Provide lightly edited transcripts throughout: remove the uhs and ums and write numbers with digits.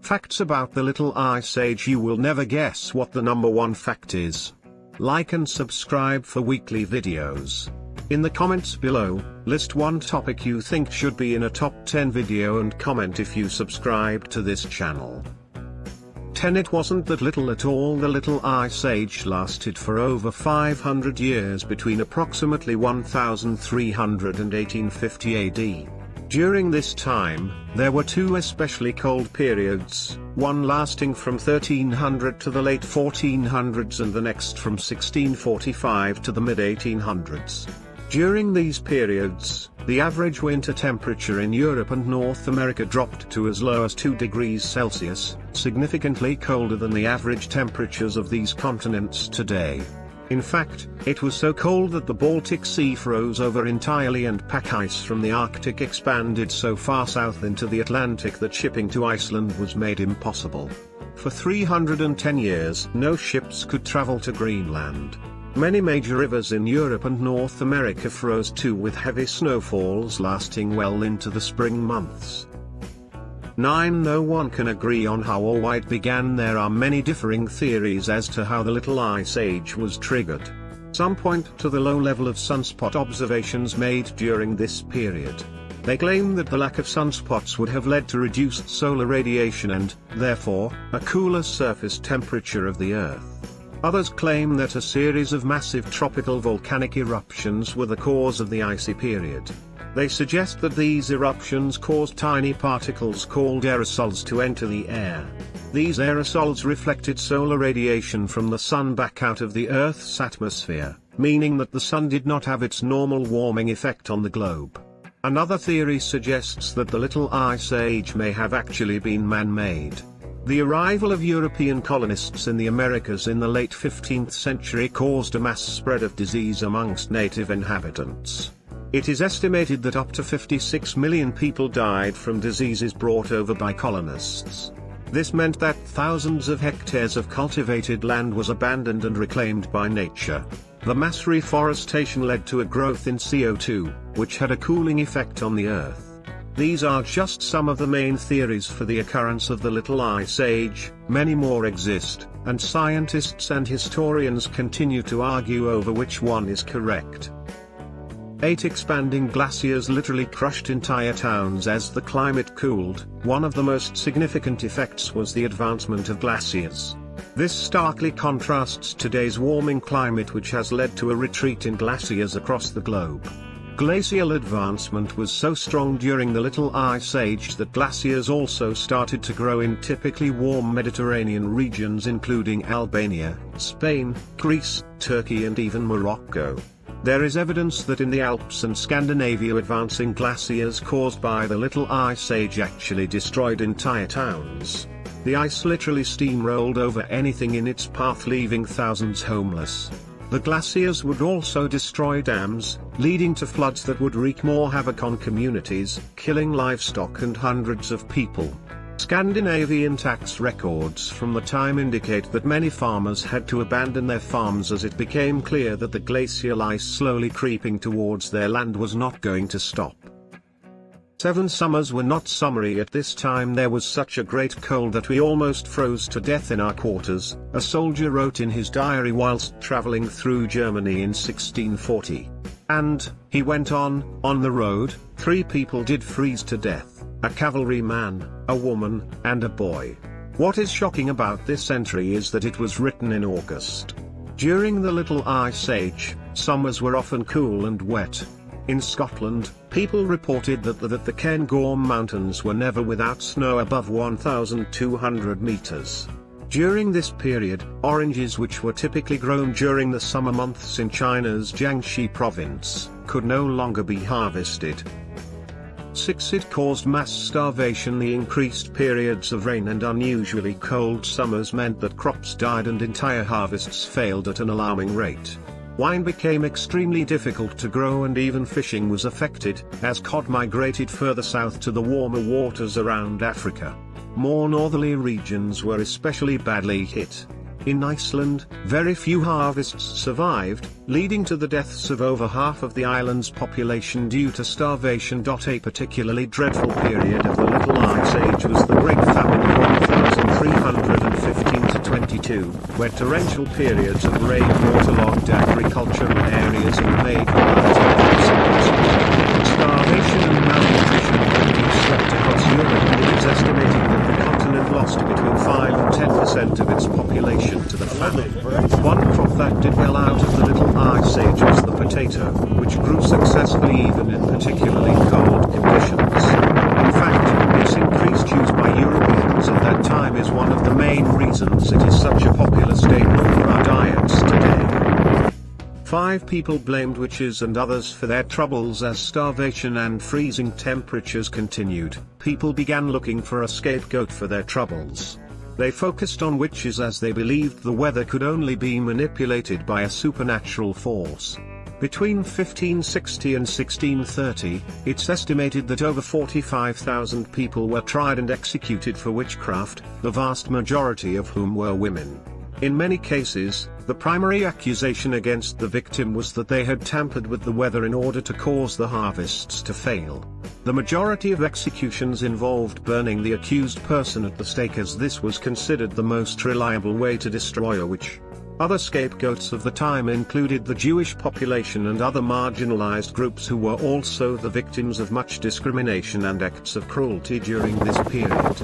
Facts about the Little Ice Age. You will never guess what the number one fact is. Like and subscribe for weekly videos. In the comments below, list one topic you think should be in a top 10 video and comment if you subscribe to this channel. 10. It wasn't that little at all. The Little Ice Age lasted for over 500 years between approximately 1300 and 1850 AD. During this time, there were two especially cold periods, one lasting from 1300 to the late 1400s and the next from 1645 to the mid-1800s. During these periods, the average winter temperature in Europe and North America dropped to as low as 2 degrees Celsius, significantly colder than the average temperatures of these continents today. In fact, it was so cold that the Baltic Sea froze over entirely and pack ice from the Arctic expanded so far south into the Atlantic that shipping to Iceland was made impossible. For 310 years, no ships could travel to Greenland. Many major rivers in Europe and North America froze too, with heavy snowfalls lasting well into the spring months. 9. No one can agree on how or why it began. There are many differing theories as to how the Little Ice Age was triggered. Some point to the low level of sunspot observations made during this period. They claim that the lack of sunspots would have led to reduced solar radiation and, therefore, a cooler surface temperature of the Earth. Others claim that a series of massive tropical volcanic eruptions were the cause of the icy period. They suggest that these eruptions caused tiny particles called aerosols to enter the air. These aerosols reflected solar radiation from the sun back out of the Earth's atmosphere, meaning that the sun did not have its normal warming effect on the globe. Another theory suggests that the Little Ice Age may have actually been man-made. The arrival of European colonists in the Americas in the late 15th century caused a mass spread of disease amongst native inhabitants. It is estimated that up to 56 million people died from diseases brought over by colonists. This meant that thousands of hectares of cultivated land was abandoned and reclaimed by nature. The mass reforestation led to a growth in CO2, which had a cooling effect on the Earth. These are just some of the main theories for the occurrence of the Little Ice Age. Many more exist, and scientists and historians continue to argue over which one is correct. 8. Expanding glaciers literally crushed entire towns as the climate cooled. One of the most significant effects was the advancement of glaciers. This starkly contrasts today's warming climate, which has led to a retreat in glaciers across the globe. Glacial advancement was so strong during the Little Ice Age that glaciers also started to grow in typically warm Mediterranean regions including Albania, Spain, Greece, Turkey and even Morocco. There is evidence that in the Alps and Scandinavia advancing glaciers caused by the Little Ice Age actually destroyed entire towns. The ice literally steamrolled over anything in its path, leaving thousands homeless. The glaciers would also destroy dams, leading to floods that would wreak more havoc on communities, killing livestock and hundreds of people. Scandinavian tax records from the time indicate that many farmers had to abandon their farms as it became clear that the glacial ice slowly creeping towards their land was not going to stop. 7. Summers were not summery at this time. There was such a great cold that we almost froze to death in our quarters, a soldier wrote in his diary whilst travelling through Germany in 1640. And, he went on the road, 3 people did freeze to death. A cavalryman, a woman, and a boy. What is shocking about this entry is that it was written in August. During the Little Ice Age, summers were often cool and wet. In Scotland, people reported that the Cairngorm Mountains were never without snow above 1,200 meters. During this period, oranges, which were typically grown during the summer months in China's Jiangxi province, could no longer be harvested. 6. It caused mass starvation. The increased periods of rain and unusually cold summers meant that crops died and entire harvests failed at an alarming rate. Wine became extremely difficult to grow and even fishing was affected, as cod migrated further south to the warmer waters around Africa. More northerly regions were especially badly hit. In Iceland, very few harvests survived, leading to the deaths of over half of the island's population due to starvation. A particularly dreadful period of the Little Ice Age was the Great Famine where torrential periods of rain waterlogged agricultural areas and made life impossible. Starvation and malnutrition widely swept across Europe, and it is estimated that the continent lost between 5 and 10% of its population to the famine. One crop that did well out of the Little Ice Age was the potato, which grew successfully even in particularly cold conditions. In fact, its increased use by Europeans at that time is one of the main reasons it is such a popular staple for our diets today. 5 people blamed witches and others for their troubles as starvation and freezing temperatures continued. People began looking for a scapegoat for their troubles. They focused on witches as they believed the weather could only be manipulated by a supernatural force. Between 1560 and 1630, it's estimated that over 45,000 people were tried and executed for witchcraft, the vast majority of whom were women. In many cases, the primary accusation against the victim was that they had tampered with the weather in order to cause the harvests to fail. The majority of executions involved burning the accused person at the stake, as this was considered the most reliable way to destroy a witch. Other scapegoats of the time included the Jewish population and other marginalized groups who were also the victims of much discrimination and acts of cruelty during this period.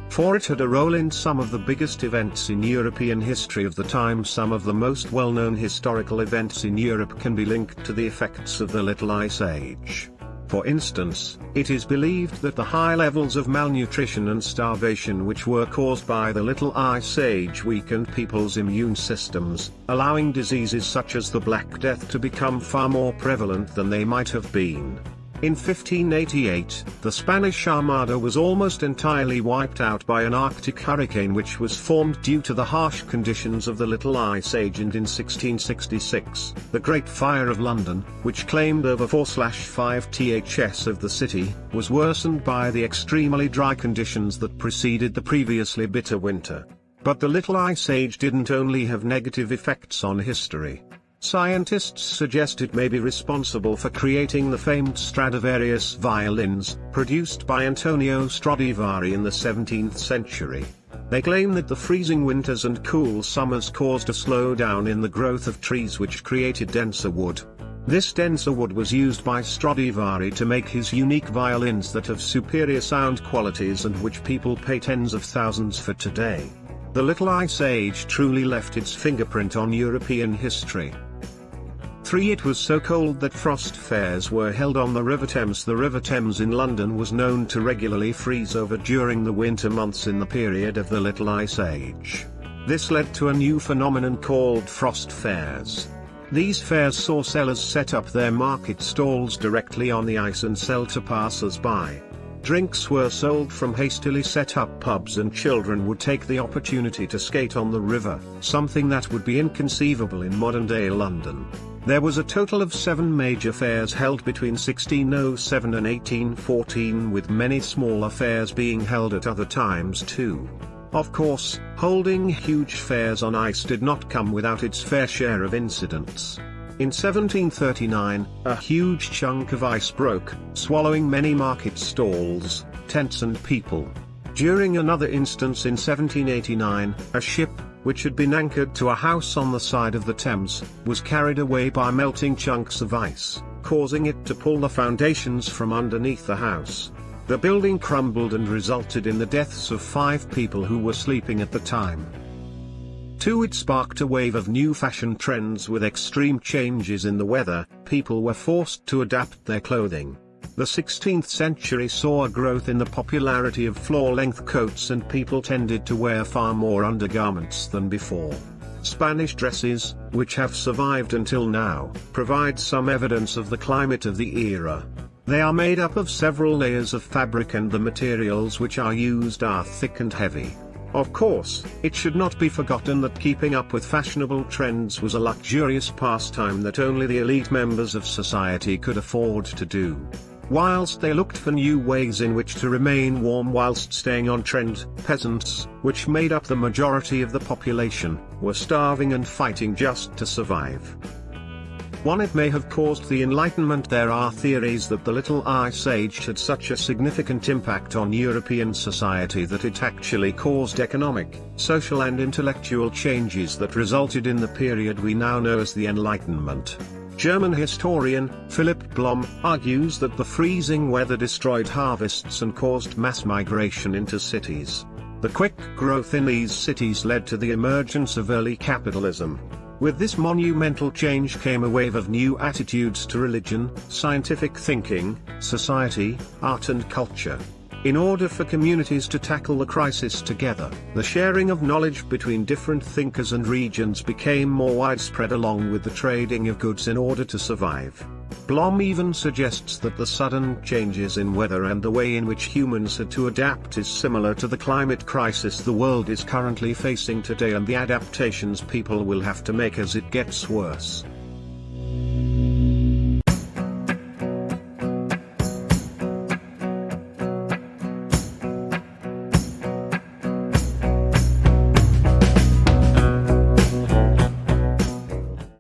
For it had a role in some of the biggest events in European history of the time. Some of the most well-known historical events in Europe can be linked to the effects of the Little Ice Age. For instance, it is believed that the high levels of malnutrition and starvation which were caused by the Little Ice Age weakened people's immune systems, allowing diseases such as the Black Death to become far more prevalent than they might have been. In 1588, the Spanish Armada was almost entirely wiped out by an Arctic hurricane which was formed due to the harsh conditions of the Little Ice Age, and in 1666, the Great Fire of London, which claimed over 4/5 ths of the city, was worsened by the extremely dry conditions that preceded the previously bitter winter. But the Little Ice Age didn't only have negative effects on history. Scientists suggest it may be responsible for creating the famed Stradivarius violins, produced by Antonio Stradivari in the 17th century. They claim that the freezing winters and cool summers caused a slowdown in the growth of trees, which created denser wood. This denser wood was used by Stradivari to make his unique violins that have superior sound qualities and which people pay tens of thousands for today. The Little Ice Age truly left its fingerprint on European history. 3. It was so cold that frost fairs were held on the River Thames. The River Thames in London was known to regularly freeze over during the winter months in the period of the Little Ice Age. This led to a new phenomenon called frost fairs. These fairs saw sellers set up their market stalls directly on the ice and sell to passers-by. Drinks were sold from hastily set up pubs, and children would take the opportunity to skate on the river, something that would be inconceivable in modern-day London. There was a total of 7 major fairs held between 1607 and 1814, with many smaller fairs being held at other times too. Of course, holding huge fairs on ice did not come without its fair share of incidents. In 1739, a huge chunk of ice broke, swallowing many market stalls, tents and people. During another instance in 1789, a ship, which had been anchored to a house on the side of the Thames, was carried away by melting chunks of ice, causing it to pull the foundations from underneath the house. The building crumbled and resulted in the deaths of 5 people who were sleeping at the time. 2. It sparked a wave of new fashion trends. With extreme changes in the weather, people were forced to adapt their clothing. The 16th century saw a growth in the popularity of floor-length coats, and people tended to wear far more undergarments than before. Spanish dresses, which have survived until now, provide some evidence of the climate of the era. They are made up of several layers of fabric, and the materials which are used are thick and heavy. Of course, it should not be forgotten that keeping up with fashionable trends was a luxurious pastime that only the elite members of society could afford to do. Whilst they looked for new ways in which to remain warm whilst staying on trend, peasants, which made up the majority of the population, were starving and fighting just to survive. One, it may have caused the Enlightenment. There are theories that the Little Ice Age had such a significant impact on European society that it actually caused economic, social and intellectual changes that resulted in the period we now know as the Enlightenment. German historian Philipp Blom argues that the freezing weather destroyed harvests and caused mass migration into cities. The quick growth in these cities led to the emergence of early capitalism. With this monumental change came a wave of new attitudes to religion, scientific thinking, society, art and culture. In order for communities to tackle the crisis together, the sharing of knowledge between different thinkers and regions became more widespread, along with the trading of goods in order to survive. Blom even suggests that the sudden changes in weather and the way in which humans had to adapt is similar to the climate crisis the world is currently facing today and the adaptations people will have to make as it gets worse.